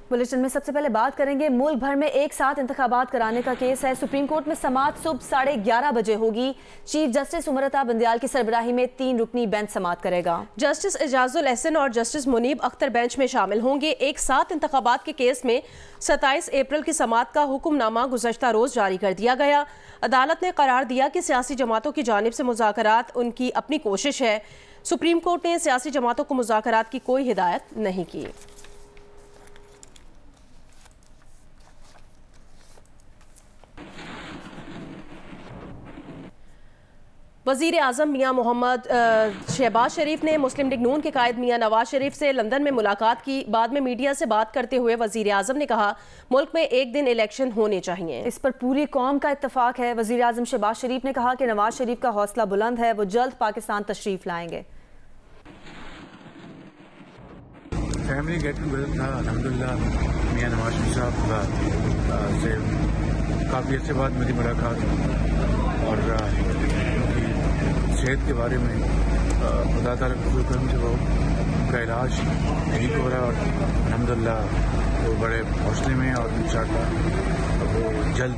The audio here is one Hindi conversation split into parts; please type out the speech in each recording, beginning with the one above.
बुलेटिन में सबसे पहले बात करेंगे, मुल्क भर में एक साथ इंतखाबात कराने का केस है। सुप्रीम कोर्ट में समाअत सुबह 11:30 बजे होगी। चीफ जस्टिस उमरता बंदियाल की सरबराही में 3 रुकनी बेंच समाअत करेगा। जस्टिस एजाजुल एहसन और जस्टिस मुनीब अख्तर बेंच में शामिल होंगे। एक साथ इंतखाबात के केस में 27 अप्रैल की समाअत का हुक्मनामा गुज़श्ता रोज जारी कर दिया गया। अदालत ने करार दिया कि सियासी जमातों की जानिब से मुज़ाकरात उनकी अपनी कोशिश है। सुप्रीम कोर्ट ने सियासी जमातों को मुज़ाकरात की कोई हिदायत नहीं की। वज़ीर आज़म मियाँ मोहम्मद शहबाज शरीफ ने मुस्लिम लीग नून के कायद मियाँ नवाज शरीफ से लंदन में मुलाकात की। बाद में मीडिया से बात करते हुए वज़ीर आज़म ने कहा, मुल्क में एक दिन इलेक्शन होने चाहिए। इस पर पूरी कौम का इत्तेफाक है। वज़ीर आज़म शहबाज शरीफ ने कहा कि नवाज शरीफ का हौसला बुलंद है, वो जल्द पाकिस्तान तशरीफ लाएंगे। फैमिली गेट टुगेदर था, अल्हम्दुलिल्लाह मियाँ नवाज शरीफ साहब से काफ़ी अच्छे बाद मेरी मुलाकात और सेहत के बारे में खुदा ताला के करम से वो उनका इलाज ठीक हो रहा है और अल्हम्दुलिल्लाह वो बड़े हौसले में और इंशाअल्लाह वो जल्द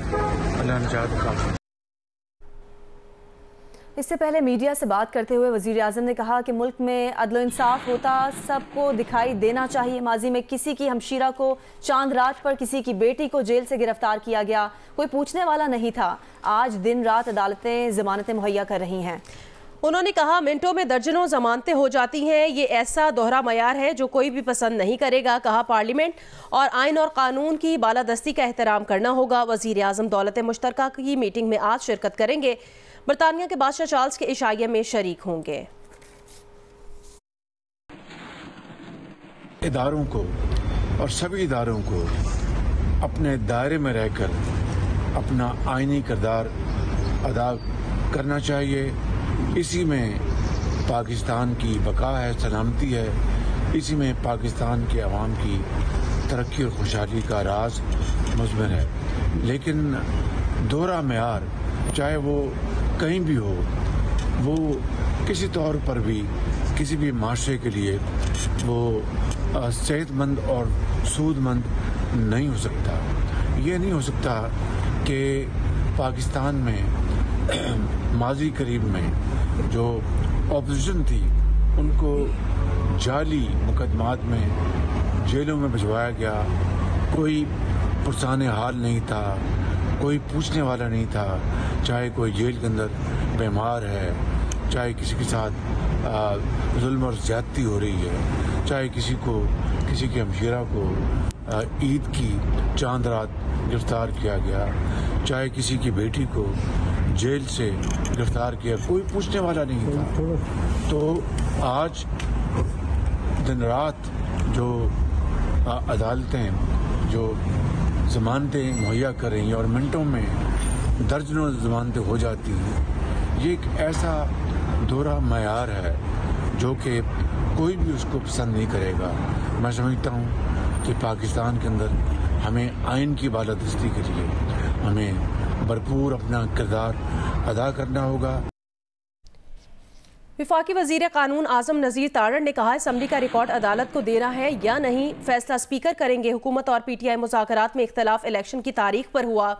अल्लाह ने चाहा तो काफ़ी। इससे पहले मीडिया से बात करते हुए वज़ीर आज़म ने कहा कि मुल्क में अदल इंसाफ होता सबको दिखाई देना चाहिए। माजी में किसी की हमशीरा को चांद रात पर किसी की बेटी को जेल से गिरफ्तार किया गया, कोई पूछने वाला नहीं था। आज दिन रात अदालतें जमानतें मुहैया कर रही हैं। उन्होंने कहा, मिनटों में दर्जनों जमानतें हो जाती हैं, ये ऐसा दोहरा मयार है जो कोई भी पसंद नहीं करेगा। कहा, पार्लियामेंट और आइन और कानून की बालादस्ती का एहतराम करना होगा। वज़ीर आज़म दौलत मुश्तरका की मीटिंग में आज शिरकत करेंगे। बरतानिया के बादशाह चार्ल्स के इशाइया में शरीक होंगे। इदारों को और सभी इदारों को अपने दायरे में रहकर अपना आईनी किरदार अदा करना चाहिए। इसी में पाकिस्तान की बका है, सलामती है, इसी में पाकिस्तान के अवाम की तरक्की और खुशहाली का राज मुज़मिर है। लेकिन दोहरा मेयार चाहे वो कहीं भी हो, वो किसी तौर पर भी किसी भी माशरे के लिए वो सेहतमंद और सूदमंद नहीं हो सकता। ये नहीं हो सकता कि पाकिस्तान में माजी करीब में जो ऑपोजिशन थी उनको जाली मुकदमात में जेलों में भिजवाया गया, कोई पुरसाने हाल नहीं था, कोई पूछने वाला नहीं था। चाहे कोई जेल के अंदर बीमार है, चाहे किसी के साथ जुल्म और ज्यादती हो रही है, चाहे किसी के हमशीरा को ईद की चांद रात गिरफ्तार किया गया, चाहे किसी की बेटी को जेल से गिरफ्तार किया, कोई पूछने वाला नहीं था। तो आज दिन रात जो अदालतें जो जमानतें मुहैया कर रही हैं और मिनटों में दर्जनों जमानतें हो जाती हैं, ये एक ऐसा दोहरा मयार है जो कि कोई भी उसको पसंद नहीं करेगा। मैं समझता हूँ कि पाकिस्तान के अंदर हमें आइन की बालादस्ती के लिए हमें भरपूर अपना किरदार अदा करना होगा। वफाकी वज़ीर कानून आज़म नज़ीर तारड़ ने कहा, असम्बली का रिकॉर्ड अदालत को देना है या नहीं, फैसला स्पीकर करेंगे। हुकूमत और PTI मुज़ाकरात में इख्तलाफ इलेक्शन की तारीख पर हुआ,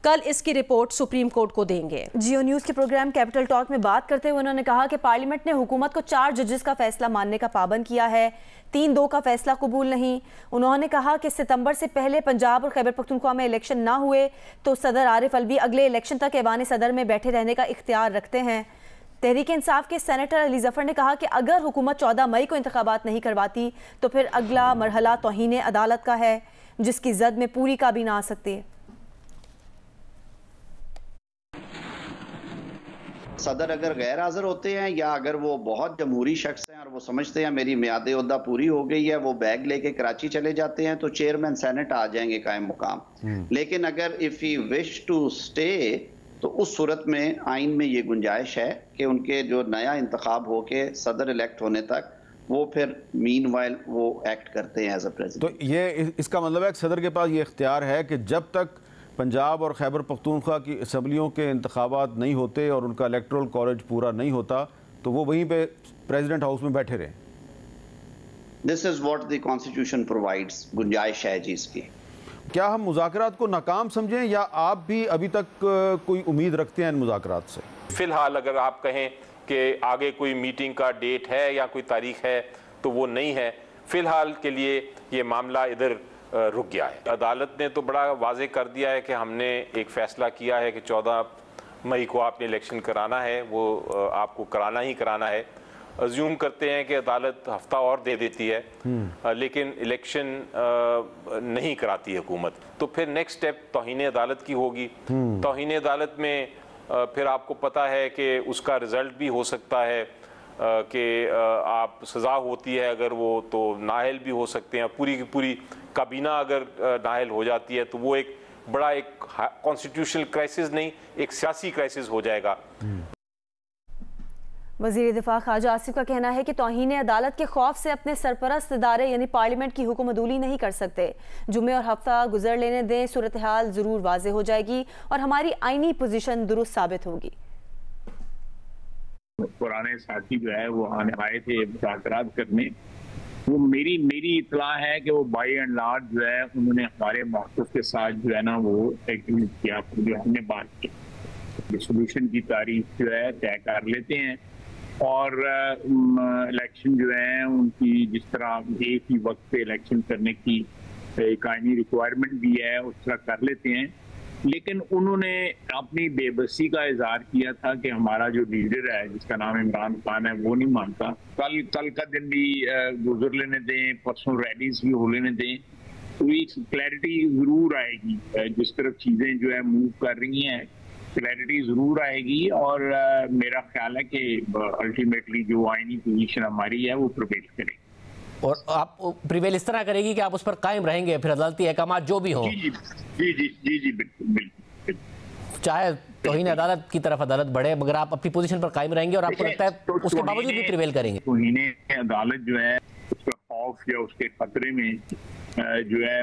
कल इसकी रिपोर्ट सुप्रीम कोर्ट को देंगे। जियो न्यूज़ के प्रोग्राम कैपिटल टॉक में बात करते हुए उन्होंने कहा कि पार्लियामेंट ने हुकूमत को 4 जजेस का फैसला मानने का पाबंद किया है, 3-2 का फैसला कबूल नहीं। उन्होंने कहा कि सितंबर से पहले पंजाब और खैबर पख्तूनख्वा में इलेक्शन ना हुए तो सदर आरिफ अलवी अगले इलेक्शन तक ऐवान सदर में बैठे रहने का इख्तियार रखते हैं। तहरीक इंसाफ के सेनेटर अली जफर ने कहा कि अगर हुकूमत 14 मई को इंतखाबात नहीं करवाती तो फिर अगला मरहला तौहीन अदालत का है, जिसकी जद में पूरी काबीना आ सकती है। सदर अगर गैर हाजिर होते हैं या अगर वो बहुत जमहूरी शख्स हैं और वो समझते हैं मेरी मियाद ओहदा पूरी हो गई है, वो बैग लेके कराची चले जाते हैं, तो चेयरमैन सेनेट आ जाएंगे कायम मुकाम। लेकिन अगर if you wish to stay तो उस सूरत में आइन में ये गुंजाइश है कि उनके जो नया इंतखाब हो के सदर इलेक्ट होने तक वो फिर मीनवाइल वो एक्ट करते हैं एज अ प्रेसिडेंट। तो ये इसका मतलब है कि सदर के पास ये इख्तियार है कि जब तक पंजाब और खैबर पख्तूनख्वा की असम्बलियों के इंतखाबात नहीं होते और उनका इलेक्टोरल कॉलेज पूरा नहीं होता तो वो वहीं पे प्रेसिडेंट हाउस में बैठे रहे। This is what the constitution provides, गुंजाइश है जी इसकी। क्या हम मुज़ाकरात को नाकाम समझें या आप भी अभी तक कोई उम्मीद रखते हैं इन मुज़ाकरात से? फिलहाल अगर आप कहें कि आगे कोई मीटिंग का डेट है या कोई तारीख है तो वो नहीं है। फिलहाल के लिए ये मामला इधर रुक गया है। अदालत ने तो बड़ा वाजे कर दिया है कि हमने एक फ़ैसला किया है कि 14 मई को आपने इलेक्शन कराना है, वो आपको कराना ही कराना है। अज्यूम करते हैं कि अदालत हफ्ता और दे देती है लेकिन इलेक्शन नहीं कराती है हुकूमत, तो फिर नेक्स्ट स्टेप तौहीन अदालत की होगी। तौहीन अदालत में फिर आपको पता है कि उसका रिजल्ट भी हो सकता है कि आप सज़ा होती है अगर वो तो नाअहल भी हो सकते हैं। पूरी की पूरी काबीना अगर नाअहल हो जाती है तो वो एक बड़ा एक कॉन्स्टिट्यूशनल क्राइसिस नहीं, एक सियासी क्राइसिस हो जाएगा। वज़ीर दिफा ख्वाजा आसिफ का कहना है कि तौहीन अदालत के खौफ से अपने सरपरस्त इदारे यानी पार्लियामेंट की हुक्म अदूली नहीं कर सकते। जुमे और हफ्ता गुजर लेने दें, सूरत हाल ज़रूर वाज़े हो जाएगी और हमारी आईनी पोजीशन दुरुस्त साबित होगी। पुराने साथी जो है वो आए थे मुज़ाकरात करने, वो मेरी इतला है कि वो बाई एंड लार्ज जो है उन्होंने हमारे मौक़िफ़ के साथ जो है ना वो एग्री किया। जो हमने बात की सोल्यूशन की तारीख जो है तय कर लेते हैं और इलेक्शन जो है उनकी जिस तरह एक ही वक्त पे इलेक्शन करने की एक आईनी रिक्वायरमेंट भी है उस तरह कर लेते हैं। लेकिन उन्होंने अपनी बेबसी का इजहार किया था कि हमारा जो लीडर है जिसका नाम इमरान खान है वो नहीं मानता। कल का दिन भी गुजर लेने दें, परसों रैलीज भी हो लेने दें, तो एक क्लैरिटी जरूर आएगी। जिस तरफ चीजें जो है मूव कर रही हैं क्लैरिटी जरूर आएगी और मेरा ख्याल है कि अल्टीमेटली जो आईनी पोजीशन हमारी है वो प्रिवेल करेगी। और आप प्रिवेल इस तरह करेगी कि आप उस पर कायम रहेंगे फिर अदालती अहकाम जो भी हो? जी बिल्कुल। चाहे तौहीन अदालत की तरफ अदालत बढ़े मगर आप अपनी पोजीशन पर कायम रहेंगे और आपको लगता है उसके बावजूद भी प्रिवेल करेंगे? तौहीन अदालत जो है उसका खौफ या उसके खतरे में जो है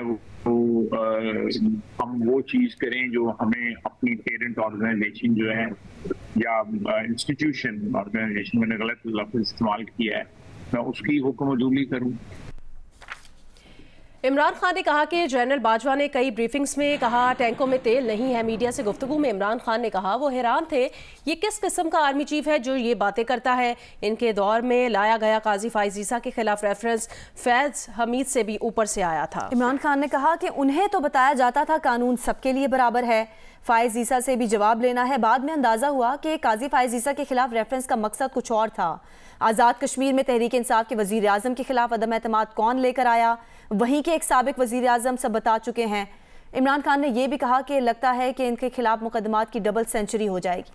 हम वो चीज करें जो हमें अपनी पेरेंट ऑर्गेनाइजेशन जो है या इंस्टीट्यूशन ऑर्गेनाइजेशन, मैंने गलत लफ्ज़ इस्तेमाल किया है, मैं उसकी हुक्म अदूली करूं। इमरान खान ने कहा कि जनरल बाजवा ने कई ब्रीफिंग्स में कहा टैंकों में तेल नहीं है। मीडिया से गुफ्तगू में इमरान खान ने कहा वो हैरान थे ये किस किस्म का आर्मी चीफ है जो ये बातें करता है। इनके दौर में लाया गया काजी फाइज ईसा के खिलाफ रेफरेंस फैज हमीद से भी ऊपर से आया था। इमरान खान ने कहा कि उन्हें तो बताया जाता था कानून सबके लिए बराबर है, फाइज ईसा से भी जवाब लेना है। बाद में अंदाजा हुआ कि काजी फाइज ईसा के खिलाफ रेफरेंस का मकसद कुछ और था। आज़ाद कश्मीर में तहरीक इंसाफ के वजीर आजम के खिलाफ अदम एतमाद कौन लेकर आया, वहीं के एक साबिक वजीर आजम सब बता चुके हैं। इमरान खान ने यह भी कहा कि लगता है कि इनके खिलाफ मुकदमात की डबल सेंचुरी हो जाएगी।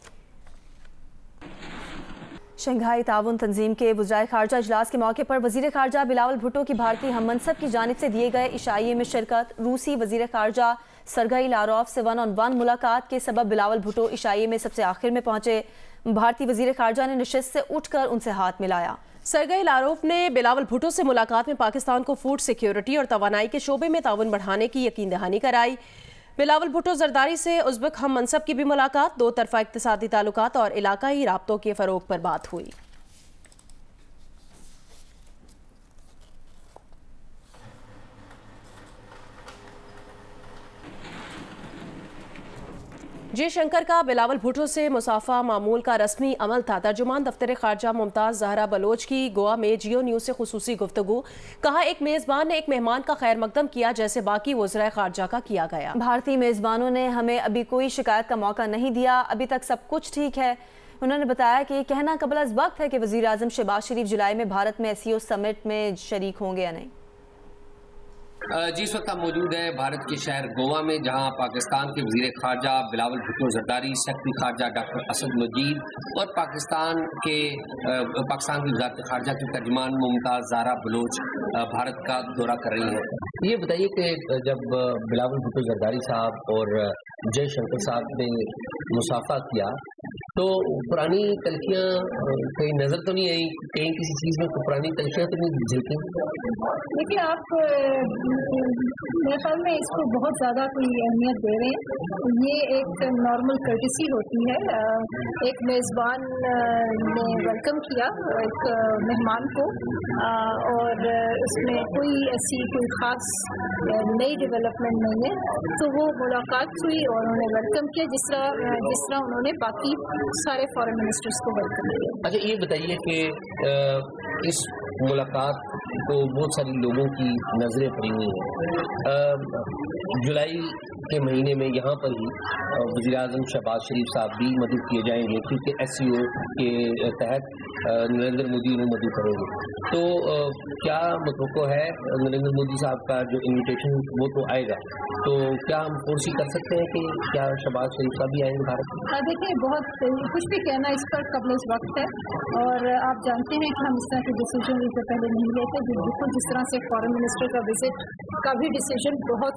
शंघाई ताउन तंजीम के वज़राए खारजा इजलास के मौके पर वजीर खारजा बिलावल भुट्टो की भारतीय हम मनसब की जानिब से दिए गए इशाइये में शिरकत। रूसी वजीर खारजा सरगई लारोफ से 1-on-1 मुलाकात के सबब बिलावल भुट्टो इशाइये में सबसे आखिर में पहुंचे। भारतीय वजीर खारजा ने नशिस्त से उठकर उनसे हाथ मिलाया। सरगई लारोफ ने बिलावल भुट्टो से मुलाकात में पाकिस्तान को फूड सिक्योरिटी और तवानाई के शोबे में ताउन बढ़ाने की यकीन दहानी कराई। बिलावल भुट्टो जरदारी से उज़्बेक हम मनसब की भी मुलाकात, दो तरफा इक़्तिसादी ताल्लुकात और इलाकाई राब्तों के फ़रोग पर बात हुई। जयशंकर का बिलावल भुट्टो से मुसाफा मामूल का रस्मी अमल था। तर्जुमान दफ्तर खारजा मुमताज़ जहरा बलोच की गोवा में जियो न्यूज़ से खुसूसी गुफ्तगू। कहा एक मेज़बान ने एक मेहमान का खैर मकदम किया जैसे बाकी वज़राए खारजा का किया गया। भारतीय मेज़बानों ने हमें अभी कोई शिकायत का मौका नहीं दिया, अभी तक सब कुछ ठीक है। उन्होंने बताया कि कहना कबल अज़ वक्त है कि वज़ीर आज़म शहबाज शरीफ जुलाई में भारत में SCO समिट में शरीक होंगे या नहीं। जी इस वक्त हम मौजूद हैं भारत के शहर गोवा में, जहां पाकिस्तान के वज़ीर खारजा बिलावल भुट्टो जरदारी, सेक्रेटरी खारजा डॉक्टर असद मजीद और पाकिस्तान की वज़ारत खारजा के तर्जुमान मुमताज़ जहरा बलोच भारत का दौरा कर रही हैं। ये बताइए कि जब बिलावल भुट्टो जरदारी साहब और जयशंकर साहब ने मुसाफा किया तो पुरानी तलखियाँ कहीं नज़र तो नहीं आई, कहीं किसी चीज़ में पुरानी तलखियाँ तो नहीं झलकी? देखिए आप मेरे ख्याल में इसको बहुत ज़्यादा कोई अहमियत दे रहे हैं। ये एक नॉर्मल कर्टिसी होती है। एक मेज़बान ने वेलकम किया एक मेहमान को और इसमें कोई ऐसी कोई ख़ास नई डेवलपमेंट नहीं है, तो वो मुलाकात हुई और उन्होंने वेलकम किया जिस तरह उन्होंने बाकी सारे फॉरेन मिनिस्टर्स को वेलकम किया। अच्छा, ये बताइए कि इस मुलाकात को बहुत सारे लोगों की नज़रें पड़ी हुई हैं। जुलाई के महीने में यहाँ पर ही वज़ीर-ए-आज़म शहबाज शरीफ साहब भी मदद किए जाएंगे, क्योंकि SCO के तहत नरेंद्र मोदी उन्हें मदद करेंगे। तो क्या मुतवक्को है नरेंद्र मोदी साहब का जो इन्विटेशन वो तो आएगा, तो क्या हम फोर्सी कर सकते हैं कि क्या शहबाज शरीफ साहब भी आएंगे भारत में? देखिए, बहुत कुछ भी कहना इस पर कबल वक्त है और आप जानते हैं कि हम इस तरह के डिसीजन इससे पहले नहीं लेते। बिल्कुल जिस तरह से फॉरेन मिनिस्टर का विजिट का भी डिसीजन बहुत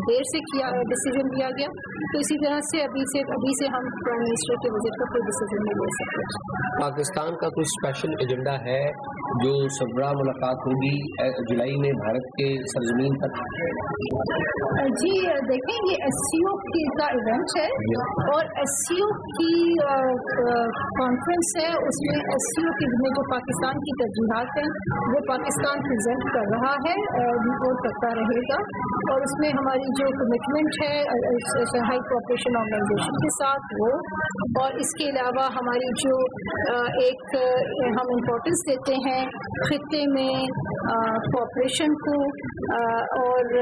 देर से डिसीजन लिया गया, तो इसी तरह से अभी से हम प्राइम मिनिस्टर के विजिट का कोई डिसीजन नहीं ले सकते। पाकिस्तान का कोई स्पेशल एजेंडा है जो सरबराह मुलाकात होगी जुलाई में भारत के सरजमीन पर? जी देखें, ये SCO का इवेंट है और SCO की कॉन्फ्रेंस है। उसमें SCO में जो पाकिस्तान की तरजीहात हैं वो पाकिस्तान प्रेजेंट कर रहा है और करता रहेगा, और उसमें हमारी जो कमिटमेंट है शंघाई कोऑपरेशन ऑर्गेनाइजेशन के साथ वो, और इसके अलावा हमारी जो एक हम इम्पोर्टेंस देते हैं खित्ते में कोऑपरेशन को और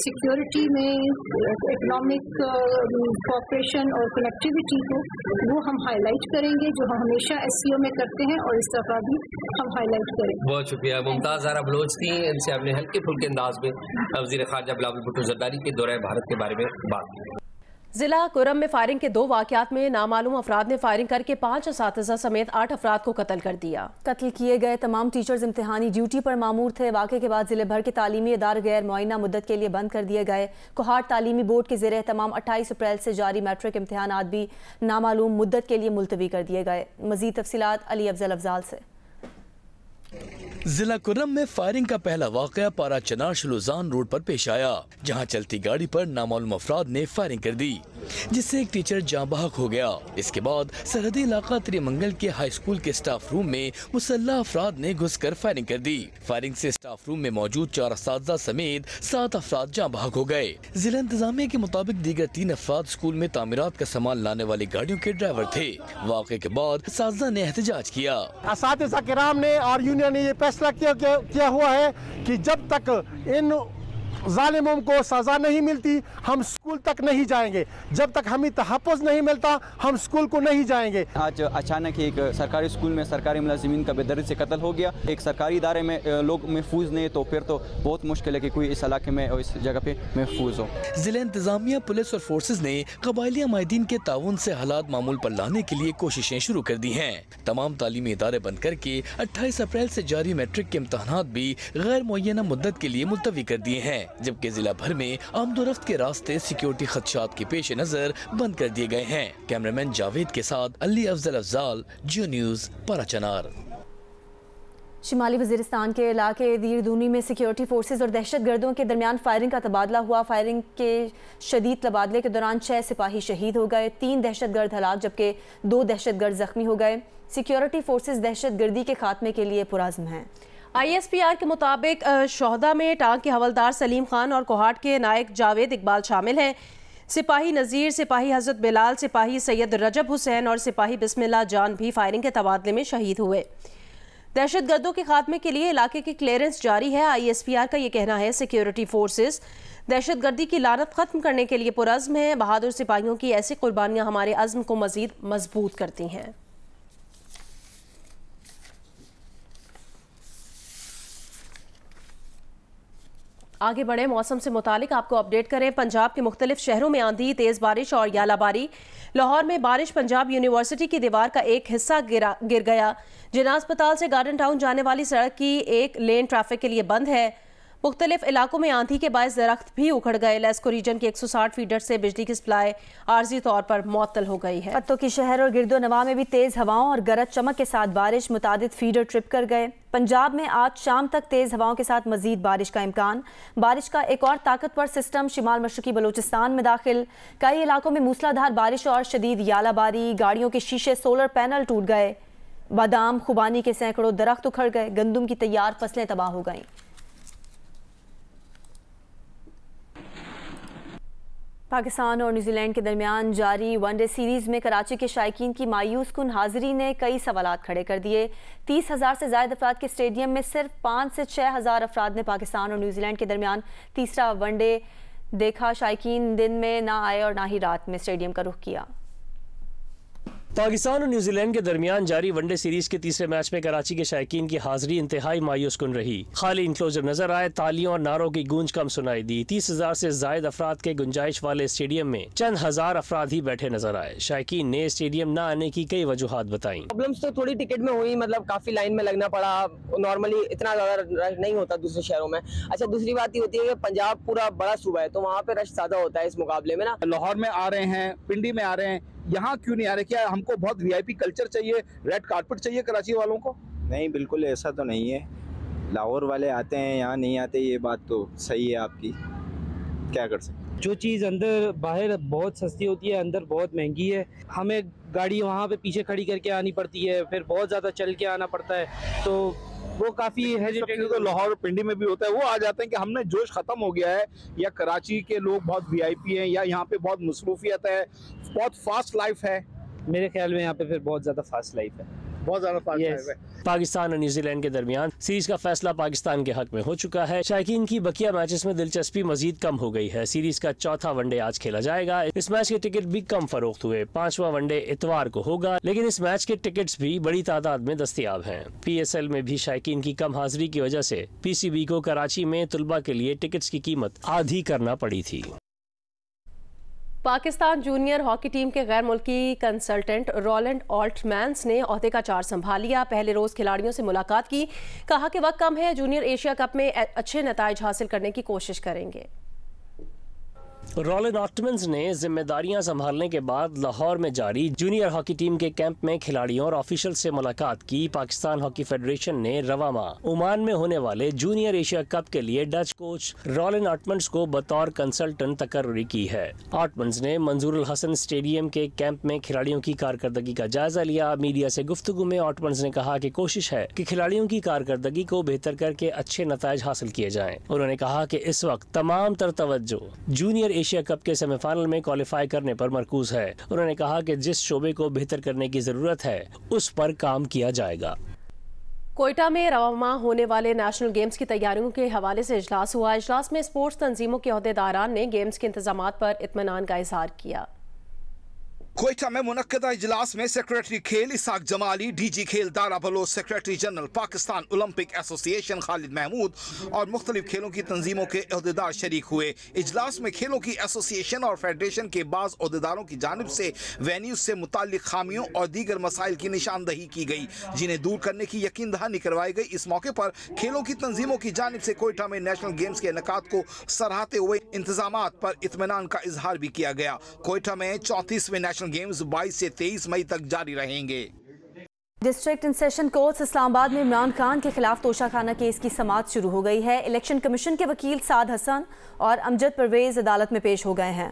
सिक्योरिटी में इकोनॉमिक कोऑपरेशन और कनेक्टिविटी को, वो हम हाईलाइट करेंगे जो हम हमेशा SCO में करते हैं और इस दफ़ा भी हम हाईलाइट करेंगे। बहुत शुक्रिया। मुमताज़ ज़ारा बलोच थी, इनसे आपने हल्के फुल्के अंदाज में वज़ीर ख़ारजा बिलावल भुट्टो ज़रदारी के दौरे भारत के बारे में बात की। जिला कुरम में फायरिंग के 2 वाक़यात में नामालूम अफराद ने फायरिंग करके 5 असातिज़ा समेत 8 अफराद को कत्ल कर दिया। कत्ल किए गए तमाम टीचर्स इम्तिहानी ड्यूटी पर मामूर थे। वाक़े के बाद जिले भर के तालीमी इदारे गैर मुआयना मुद्दत के लिए बंद कर दिए गए। कोहाट तालीमी बोर्ड के ज़ेरे तमाम 28 अप्रैल से जारी मैट्रिक इम्तिहानात भी नामालूम मुद्दत के लिए मुलतवी कर दिए गए। मज़ीद तफसीलात अली अफजल अफजाल से। जिला कुर्रम में फायरिंग का पहला वाक़या पारा चनार शलुजान रोड पर पेश आया, जहां चलती गाड़ी पर नामालूम अफराद ने फायरिंग कर दी, जिससे एक टीचर जाँ बहक हो गया। इसके बाद सरहदी इलाका त्रिमंगल के हाई स्कूल के स्टाफ रूम में मुसल्लह अफराद ने घुसकर फायरिंग कर दी। फायरिंग से स्टाफ रूम में मौजूद 4 असातिज़ा समेत 7 अफराद जाँ बहक हो गए। जिला इंतजामिया के मुताबिक दीगर 3 अफराद स्कूल में तामीरात का सामान लाने वाली गाड़ियों के ड्राइवर थे। वाक़े के बाद असातिज़ा ने एहतजाज किया। असातिज़ा किराम ने और यूनियन ने ये फैसला किया हुआ है कि जब तक इन जालिमों को सजा नहीं मिलती हम स्कूल तक नहीं जाएंगे, जब तक हमें तहफ़्फ़ुज़ नहीं मिलता हम स्कूल को नहीं जाएंगे। आज अचानक एक सरकारी स्कूल में सरकारी मुलाजिमीन का बेदर्दी से कत्ल हो गया। एक सरकारी इदारे में लोग महफूज नहीं, तो फिर तो बहुत मुश्किल है कि कोई इस इलाके में और इस जगह पे महफूज हो। जिला इंतजामिया, पुलिस और फोर्सेज ने कबायली माहिदीन के ताउन से हालात मामूल पर लाने के लिए कोशिशें शुरू कर दी हैं। तमाम तालीमी इदारे बंद करके 28 अप्रैल से जारी मैट्रिक के इम्तहानात भी गैर मुअय्यना मुद्दत के लिए मुलतवी कर दिए हैं, जबकि जिला भर में आमदोरफ्त के रास्ते सिक्योरिटी खदशात के पेश नजर बंद कर दिए गए हैं। कैमरामैन जावेद के साथ अली अफजल अफजाल, जियो न्यूज़, पाराचनार। शिमाली वजीरिस्तान के इलाके दीरदूनी में सिक्योरिटी फोर्सेज और दहशत गर्दों के दरमियान फायरिंग का तबादला हुआ। फायरिंग के शदीद तबादले के दौरान 6 सिपाही शहीद हो गए, 3 दहशत गर्द हलाक जबकि 2 दहशत गर्द जख्मी हो गए। सिक्योरिटी फोर्सेज दहशत गर्दी के खात्मे के लिए पुराज़्म हैं। ISPR के मुताबिक शोहदा में टांग के हवलदार सलीम खान और कोहाट के नायक जावेद इकबाल शामिल हैं। सिपाही नज़ीर, सिपाही हजरत बिलाल, सिपाही सैयद रजब हुसैन और सिपाही बिस्मिल्लाह जान भी फायरिंग के तबादले में शहीद हुए। दहशत गर्दों के खात्मे के लिए इलाके की क्लियरेंस जारी है। ISPR का ये कहना है सिक्योरिटी फोर्सेस दहशत गर्दी की लानत खत्म करने के लिए पुरज़्म है। बहादुर सिपाहियों की ऐसी कुर्बानियाँ हमारे अज़्म को मज़ीद मजबूत करती हैं। आगे बढ़े, मौसम से मुतालिक आपको अपडेट करें। पंजाब के मुख्तलिफ शहरों में आंधी, तेज़ बारिश और यालाबारी। लाहौर में बारिश, पंजाब यूनिवर्सिटी की दीवार का एक हिस्सा गिर गया। जिना अस्पताल से गार्डन टाउन जाने वाली सड़क की एक लेन ट्रैफिक के लिए बंद है। मुख्तलिफ इलाकों में आंधी के बायस दरख्त भी उखड़ गए। लेस्को रीजन के 160 फीडर से बिजली की सप्लाई आर्जी तौर पर मुअत्तल हो गई है। पत्तों की शहर और गिरदो नवा में भी तेज हवाओं और गरज चमक के साथ बारिश, मुतादिद फीडर ट्रिप कर गए। पंजाब में आज शाम तक तेज हवाओं के साथ मजीद बारिश का इम्कान। बारिश का एक और ताकतवर सिस्टम शिमाल मशरकी बलूचिस्तान में दाखिल। कई इलाकों में मूसलाधार बारिश और शदीद यालाबारी, गाड़ियों के शीशे, सोलर पैनल टूट गए। बादाम, खुबानी के सैकड़ों दरख्त उखड़ गए। गंदम की तैयार फसलें तबाह हो गईं। पाकिस्तान और न्यूजीलैंड के दरमियान जारी वनडे सीरीज में कराची के शायकीन की मायूस कुन हाजिरी ने कई सवालात खड़े कर दिए। 30,000 से ज्यादा अफराद के स्टेडियम में सिर्फ 5 से 6,000 अफराद ने पाकिस्तान और न्यूजीलैंड के दरमियान तीसरा वनडे देखा। शायकीन दिन में ना आए और ना ही रात में स्टेडियम का रुख किया। पाकिस्तान और न्यूजीलैंड के दरमियान जारी वनडे सीरीज के तीसरे मैच में कराची के शायकीन की हाजिरी इंतहाई मायूस कुन रही। खाली इंक्लोजर नजर आए, तालियों और नारों की गूंज कम सुनाई दी। 30,000 से ज्यादा अफराद के गुंजाइश वाले स्टेडियम में चंद हजार अफराद ही बैठे नजर आए। शायकीन ने स्टेडियम न आने की कई वजूहात बताई। प्रॉब्लम्स तो थोड़ी टिकट में हुई, मतलब काफी लाइन में लगना पड़ा। नॉर्मली इतना ज्यादा रश नहीं होता दूसरे शहरों में। अच्छा, दूसरी बात ये होती है कि पंजाब पूरा बड़ा सूबा है तो वहाँ पे रश ज्यादा होता है इस मुकाबले में ना। लाहौर में आ रहे हैं, पिंडी में आ रहे हैं, यहाँ क्यों नहीं आ रहे? क्या हमको बहुत वीआईपी कल्चर चाहिए, रेड कारपेट चाहिए कराची वालों को? नहीं, बिल्कुल ऐसा तो नहीं है। लाहौर वाले आते हैं, यहाँ नहीं आते, ये बात तो सही है आपकी। क्या कर सकते? जो चीज़ अंदर बाहर बहुत सस्ती होती है, अंदर बहुत महंगी है। हमें गाड़ी वहाँ पे पीछे खड़ी करके आनी पड़ती है, फिर बहुत ज़्यादा चल के आना पड़ता है, तो वो काफ़ी हेजिटेटिंग। तो लाहौर पिंडी में भी होता है, वो आ जाते हैं कि हमने जोश खत्म हो गया है, या कराची के लोग बहुत वीआईपी हैं, या यहाँ पे बहुत मसरूफियत है, बहुत फास्ट लाइफ है। मेरे ख्याल में यहाँ पे फिर बहुत ज़्यादा फास्ट लाइफ है, बहुत ज़्यादा फास्ट लाइफ है। पाकिस्तान और न्यूजीलैंड के दरमियान सीरीज का फैसला पाकिस्तान के हक में हो चुका है। शायकीन की बकिया मैचेस में दिलचस्पी मजीद कम हो गई है। सीरीज का चौथा वनडे आज खेला जाएगा। इस मैच के टिकट भी कम फरोख्त हुए। 5वां वनडे इतवार को होगा, लेकिन इस मैच के टिकट्स भी बड़ी तादाद में दस्तयाब हैं। PSL में भी शायकीन की कम हाजिरी की वजह से PCB को कराची में तुलबा के लिए टिकट्स की कीमत आधी करना पड़ी थी। पाकिस्तान जूनियर हॉकी टीम के गैर मुल्की कंसल्टेंट रोलैंड ऑल्टमैन्स ने ओहदे का चार्ज संभाल लिया। पहले रोज खिलाड़ियों से मुलाकात की, कहा कि वक्त कम है, जूनियर एशिया कप में अच्छे नताइज हासिल करने की कोशिश करेंगे। रोलैंड ऑल्टमैन्स ने जिम्मेदारियां संभालने के बाद लाहौर में जारी जूनियर हॉकी टीम के कैंप में खिलाड़ियों और ऑफिशियल से मुलाकात की। पाकिस्तान हॉकी फेडरेशन ने रवा माह ओमान में होने वाले जूनियर एशिया कप के लिए डच कोच रोलैंड ऑल्टमैन्स को बतौर कंसल्टेंट तकर्री की है। ऑल्टमैन्स ने मंजूरुल हसन स्टेडियम के कैंप में खिलाड़ियों की कारकर्दगी का जायजा लिया। मीडिया से गुफ्तगू में ऑल्टमैन्स ने कहा कि कोशिश है कि खिलाड़ियों की कारकर्दगी को बेहतर करके अच्छे नताइज हासिल किए जाएं। उन्होंने कहा कि इस वक्त तमाम तर तवज्जो जूनियर एशिया कप के सेमीफाइनल में क्वालिफाई करने पर मरकूज है। उन्होंने कहा कि जिस शोबे को बेहतर करने की जरूरत है उस पर काम किया जाएगा। कोयटा में रवामा होने वाले नेशनल गेम्स की तैयारियों के हवाले से इजलास हुआ। इजलास में स्पोर्ट्स तंजीमों के ओहदेदारान ने गेम्स के इंतजामात पर इत्मीनान का इजहार किया। कोयटा में मुनक्कदा इजलास में सेक्रेटरी खेल इसाक जमाली, DG खेल दारा Baloch, secretary general Pakistan Olympic Association Khalid Mahmood और मुख्तलिफ खेलों की तंजीमों के अहदेदार शरीक हुए। इजलास में खेलों की एसोसिएशन और फेडरेशन के बाज़ अहदेदारों की जानिब से वेन्यूज से मुताल्लिक खामियों और दीगर मसाइल की निशानदही की गई, जिन्हें दूर करने की यकीन दहानी करवाई गई। इस मौके पर खेलों की तंजीमों की जानिब से कोयटा में नेशनल गेम्स के इनेकाद को सराहते हुए इंतजामात पर इत्मीनान का इजहार भी किया गया। कोयटा में 34वें नेशनल गेम्स 22 से 23 मई तक जारी रहेंगे। District and session court Islamabad में इमरान खान के खिलाफ तोशाखाना केस की समाअत शुरू हो गई है। इलेक्शन कमीशन के वकील साद हसन और अमजद परवेज अदालत में पेश हो गए हैं।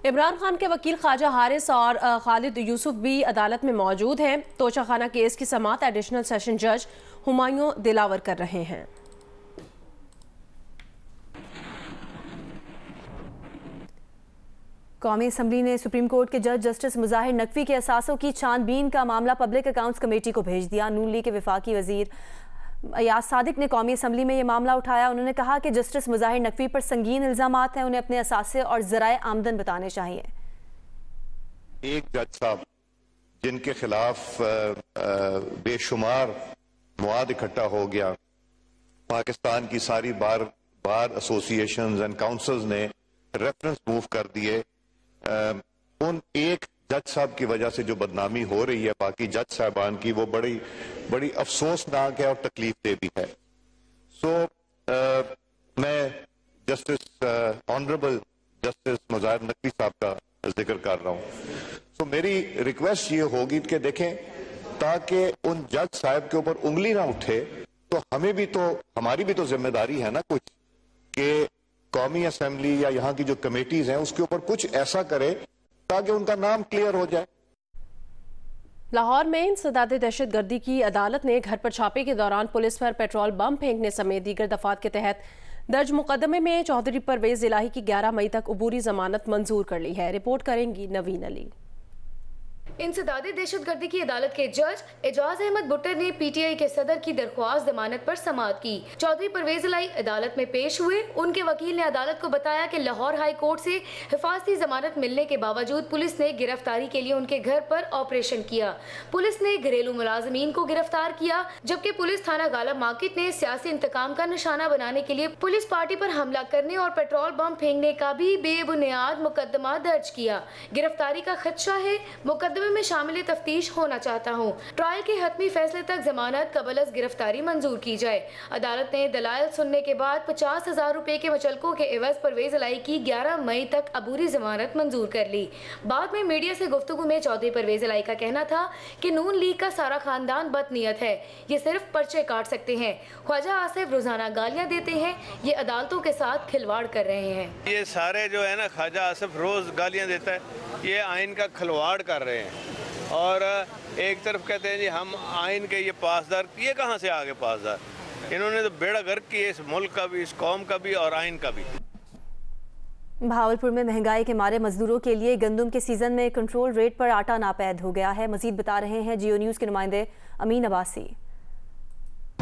इमरान खान के वकील ख्वाजा हारिस और खालिद यूसुफ भी अदालत में मौजूद हैं। तोशाखाना केस की समाअत एडिशनल सेशन जज हुमायूं दिलावर कर रहे हैं। कौमी असम्बली ने सुप्रीम कोर्ट के जज जस्टिस मुजाहिर नकवी के असासों की छानबीन का मामला पब्लिक अकाउंट्स कमेटी को भेज दिया। नून लीग के वफाकी वजीर अयाज सादिक ने कौमी असम्बली में ये मामला उठाया। उन्होंने कहा कि जस्टिस मुजाहिर नकवी पर संगीन इल्जामात हैं, उन्हें अपने असासे और ज़राए आमदन बताने चाहिए। एक जज साहब जिनके खिलाफ बेशुमार मवाद इकट्ठा हो गया, पाकिस्तान की सारी बार एसोसिएशंस एंड काउंसिल्स ने रेफरेंस मूव कर दिए, उन एक जज साहब की वजह से जो बदनामी हो रही है बाकी जज साहबान की, वो बड़ी अफसोसनाक है और तकलीफ दे भी है। मैं justice honourable justice Mazahar Naqvi साहब का जिक्र कर रहा हूँ। तो मेरी रिक्वेस्ट ये होगी कि देखें, ताकि उन जज साहब के ऊपर उंगली ना उठे, तो हमें भी तो, हमारी भी तो जिम्मेदारी है ना कुछ, कि कौमी असेंबली या यहाँ की जो कमेटीज हैं उसके ऊपर कुछ ऐसा करे ताकि उनका नाम क्लियर हो जाए। लाहौर में इंसदाद दहशतगर्दी की अदालत ने घर पर छापे के दौरान पुलिस पर पेट्रोल बम फेंकने समेत दीगर दफात के तहत दर्ज मुकदमे में चौधरी परवेज इलाही की 11 मई तक अबूरी जमानत मंजूर कर ली है। रिपोर्ट करेंगी नवीन अली। इंसदादी दहशतगर्दी की अदालत के जज एजाज अहमद भुट्टर ने पीटीआई के सदर की दरख्वास्त जमानत पर समाअत की। चौधरी परवेज इलाही अदालत में पेश हुए। उनके वकील ने अदालत को बताया कि लाहौर हाई कोर्ट से हिफाजती जमानत मिलने के बावजूद पुलिस ने गिरफ्तारी के लिए उनके घर पर ऑपरेशन किया। पुलिस ने घरेलू मुलाजमीन को गिरफ्तार किया, जबकि पुलिस थाना गालब मार्केट ने सियासी इंतकाम का निशाना बनाने के लिए पुलिस पार्टी पर हमला करने और पेट्रोल बम फेंकने का भी बेबुनियाद मुकदमा दर्ज किया। गिरफ्तारी का खदशा है, मुकदमे में शामिल तफ्तीश होना चाहता हूँ। ट्रायल के हतमी फैसले तक जमानत कबल गिरफ्तारी मंजूर की जाए। अदालत ने दलाइल सुनने के बाद 50,000 रुपए के मुचलकों के एवज परवेज इलाही की 11 मई तक अबूरी जमानत मंजूर कर ली। बाद में मीडिया से गुफ्तगू में चौधरी परवेज इलाही का कहना था कि नून लीग का सारा खानदान बदनीयत है, ये सिर्फ पर्चे काट सकते हैं। ख्वाजा आसिफ रोजाना गालियाँ देते हैं, ये अदालतों के साथ खिलवाड़ कर रहे हैं। ये सारे जो है ना, ख्वाजा आसिफ रोज गालियाँ देता है, ये आइन का खिलवाड़ कर रहे हैं। और एक तरफ कहते हैं जी हम आइन के ये पासदार, ये कहाँ से आ गए पासदार? इन्होंने तो बेड़ा गर्क किया इस मुल्क का भी, इस कौम का भी और आइन का भी। भावलपुर में महंगाई के मारे मजदूरों के लिए गंदम के सीजन में कंट्रोल रेट पर आटा नापैद हो गया है। मजीद बता रहे हैं जियो न्यूज़ के नुमाइंदे अमीन अब्बासी।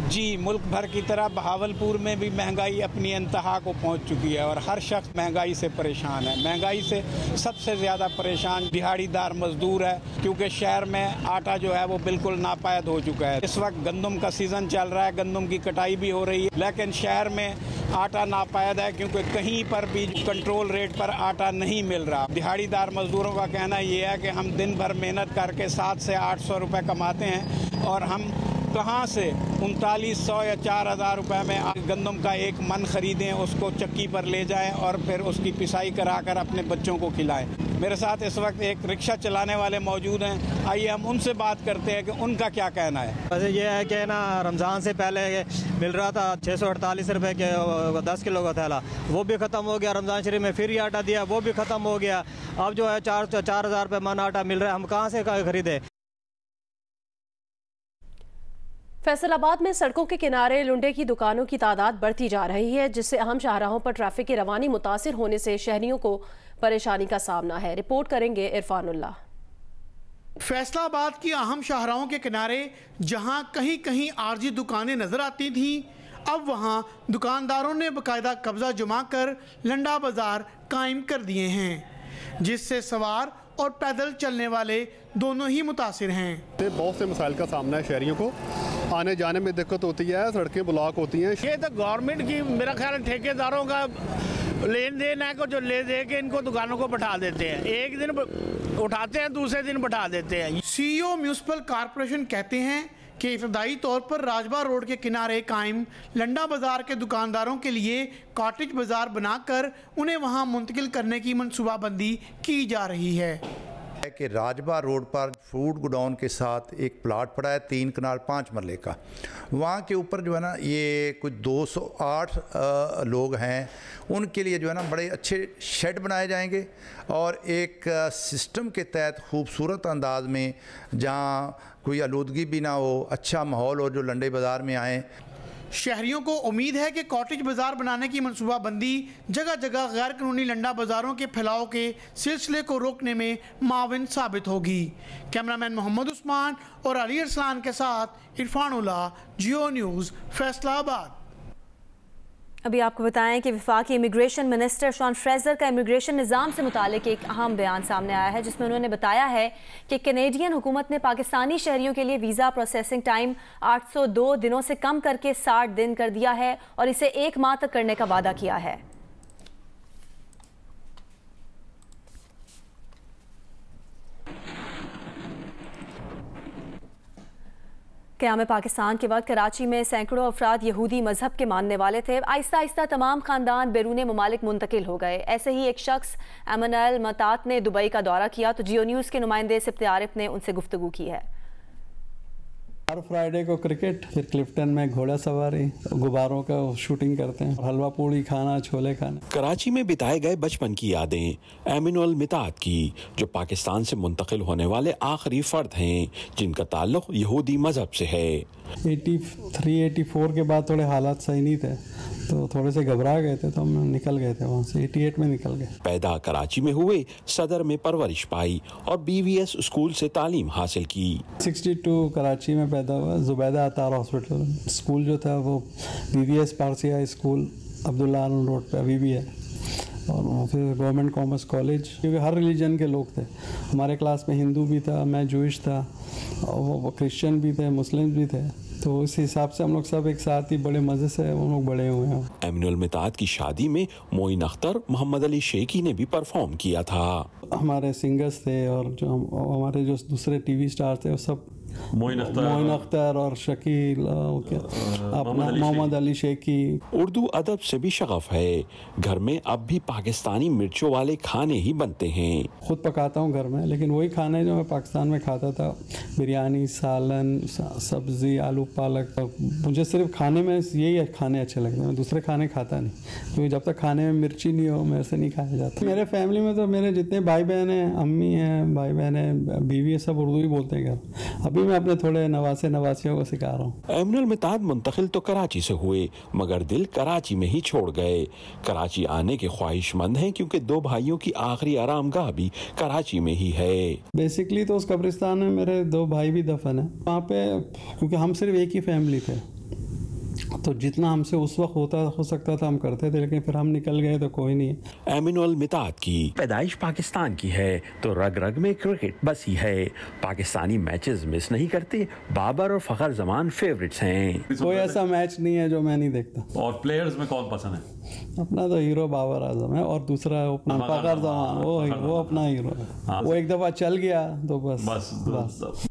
जी, मुल्क भर की तरह बहावलपुर में भी महंगाई अपनी इंतहा को पहुंच चुकी है और हर शख्स महंगाई से परेशान है। महंगाई से सबसे ज़्यादा परेशान दिहाड़ीदार मजदूर है, क्योंकि शहर में आटा जो है वो बिल्कुल नापायद हो चुका है। इस वक्त गंदम का सीज़न चल रहा है, गंदम की कटाई भी हो रही है, लेकिन शहर में आटा नापायद है क्योंकि कहीं पर भी कंट्रोल रेट पर आटा नहीं मिल रहा। दिहाड़ीदार मजदूरों का कहना ये है कि हम दिन भर मेहनत करके 700 से 800 रुपये कमाते हैं और हम कहाँ से 3900 या 4000 रुपये में गंदम का एक मन खरीदें, उसको चक्की पर ले जाएं और फिर उसकी पिसाई कराकर अपने बच्चों को खिलाएं। मेरे साथ इस वक्त एक रिक्शा चलाने वाले मौजूद हैं, आइए हम उनसे बात करते हैं कि उनका क्या कहना है। वैसे ये है कि ना, रमज़ान से पहले मिल रहा था 648 रुपये के 10 किलो का थैला, वो भी ख़त्म हो गया। रमज़ान शरीफ में फिर ये आटा दिया, वो भी ख़त्म हो गया। अब जो है 4,000 रुपये मन आटा मिल रहा है, हम कहाँ से खरीदें। फैसलाबाद में सड़कों के किनारे लुंडे की दुकानों की तादाद बढ़ती जा रही है, जिससे अहम शाहराहों पर ट्रैफिक की रवानी मुतासिर होने से शहरियों को परेशानी का सामना है। रिपोर्ट करेंगे इरफानुल्लाह। फैसलाबाद की अहम शाहराहों के किनारे जहां कहीं कहीं आरजी दुकानें नजर आती थीं, अब वहां दुकानदारों ने बाकायदा कब्जा जमा कर लंडा बाजार कायम कर दिए हैं, जिससे सवार और पैदल चलने वाले दोनों ही मुतासिर हैं। बहुत से मसाइल का सामना है शहरियों को, आने जाने में दिक्कत होती है, सड़कें ब्लॉक होती हैं। ये तो गवर्नमेंट की मेरा ख्याल ठेकेदारों का लेन देन है को जो ले दे के इनको दुकानों को बैठा देते हैं, एक दिन उठाते हैं दूसरे दिन बैठा देते हैं। सीईओ म्यूनिसिपल कॉरपोरेशन कहते हैं कि इब्तदाई तौर पर राजबा रोड के किनारे कायम लंडा बाजार के दुकानदारों के लिए कॉटेज बाजार बनाकर उन्हें वहां मुंतकिल करने की मनसूबाबंदी की जा रही है। कि राजबा रोड पर फूड गोडाउन के साथ एक प्लाट पड़ा है 3 कनाल 5 मरले का, वहाँ के ऊपर जो है ना ये कुछ 208 लोग हैं, उनके लिए जो है ना बड़े अच्छे शेड बनाए जाएंगे और एक सिस्टम के तहत खूबसूरत अंदाज में, जहाँ कोई आलूदगी भी ना हो, अच्छा माहौल हो, जो लंडे बाज़ार में आएँ। शहरियों को उम्मीद है कि कॉटेज बाजार बनाने की मनसूबाबंदी जगह जगह गैर कानूनी लंडा बाजारों के फैलाव के सिलसिले को रोकने में माविन साबित होगी। कैमरामैन मोहम्मद उस्मान और अली अरसलान के साथ इरफानुल्लाह, जियो न्यूज़, फैसलाबाद। अभी आपको बताएं कि वफाकी इमिग्रेशन मिनिस्टर शॉन फ्रेजर का इमिग्रेशन निज़ाम से मुतालिक एक अहम बयान सामने आया है, जिसमें उन्होंने बताया है कि कैनेडियन हुकूमत ने पाकिस्तानी शहरियों के लिए वीज़ा प्रोसेसिंग टाइम 802 दिनों से कम करके 60 दिन कर दिया है और इसे 1 माह तक करने का वादा किया है। क़याम पाकिस्तान के वक्त कराची में सैकड़ों अफराद यहूदी मजहब के मानने वाले थे। आहिस्ता आहिस्ता तमाम खानदान बैरून ममालिक मुंतकिल हो गए। ऐसे ही एक शख्स एमनुएल मतात ने दुबई का दौरा किया तो जियो न्यूज़ के नुमाइंदे सिफ्त आरिफ ने उनसे गुफ्तगू की है। हर फ्राइडे को क्रिकेट, फिर क्लिफ्टन में घोड़ा सवारी, गुब्बारों का शूटिंग करते हैं, हलवा पूड़ी खाना, छोले खाना। कराची में बिताए गए बचपन की यादें एमनुएल मतात की, जो पाकिस्तान से मुंतकिल होने वाले आखिरी फर्द हैं जिनका ताल्लुक यहूदी मजहब से है। 83-84 के बाद थोड़े हालात सही नहीं थे तो थोड़े से घबरा गए थे, तो हम निकल गए थे वहाँ से। 88 में निकल गए। पैदा कराची में हुए, सदर में परवरिश पाई और BVS स्कूल से तालीम हासिल की। 62 कराची में पैदा हुआ, जुबैदा अतार हॉस्पिटल। स्कूल जो था वो BVS पारसिया स्कूल अब्दुल्ला आलम रोड पे अभी भी है, और फिर गवर्नमेंट कॉमर्स कॉलेज। क्योंकि हर रिलीजन के लोग थे हमारे क्लास में, हिंदू भी था, मैं जूइश था, और वो क्रिश्चियन भी थे, मुस्लिम भी थे, तो इस हिसाब से हम लोग सब एक साथ ही बड़े मज़े से हम लोग बड़े हुए हैं। एमनुएल मतात की शादी में मोइन अख्तर, मोहम्मद अली शेखी ने भी परफॉर्म किया था। हमारे सिंगर्स थे और जो हमारे जो दूसरे टीवी स्टार थे वो सब मोइन अख्तर और शकील, अपना मोहम्मद अली शेखी। उर्दू अदब से भी शगफ है। घर में अब भी पाकिस्तानी मिर्चों वाले खाने ही बनते हैं। खुद पकाता हूँ घर में, लेकिन वही खाने जो मैं पाकिस्तान में खाता था, बिरयानी, सालन, सब्जी, आलू पालक। मुझे सिर्फ खाने में यही खाने अच्छे लगते हैं, मैं दूसरे खाने खाता नहीं, क्योंकि जब तक खाने में मिर्ची नहीं हो मेरे से नहीं खाया जाता। मेरे फैमिली में तो मेरे जितने भाई बहन हैं, अम्मी हैं, भाई बहन हैं, बीवी है, सब उर्दू ही बोलते हैं घर। अभी मैं अपने थोड़े नवासियों को सिखा रहा हूँ। एमनुएल मतात मुंतकिल तो कराची से हुए, मगर दिल कराची में ही छोड़ गए। कराची आने के ख्वाहिशमंद हैं क्योंकि दो भाइयों की आखिरी आरामगाह भी कराची में ही है। बेसिकली तो उस कब्रिस्तान में मेरे 2 भाई भी दफन है वहाँ पे, क्योंकि हम सिर्फ एक ही फैमिली थे, तो जितना हमसे उस वक्त हो सकता था हम करते थे, लेकिन फिर हम निकल गए तो कोई नहीं। एमनुएल मतात की पैदाइश पाकिस्तान की है तो रग रग में क्रिकेट बसी है। पाकिस्तानी मैचेस मिस नहीं करते। बाबर और फखर जमान फेवरेट्स हैं। कोई ऐसा मैच नहीं है जो मैं नहीं देखता। और प्लेयर्स में कौन पसंद है? अपना तो हीरो बाबर आजम है, और दूसरा अपना फखर जमान, वो अपना हीरो है। वो एक दफा चल गया तो बस।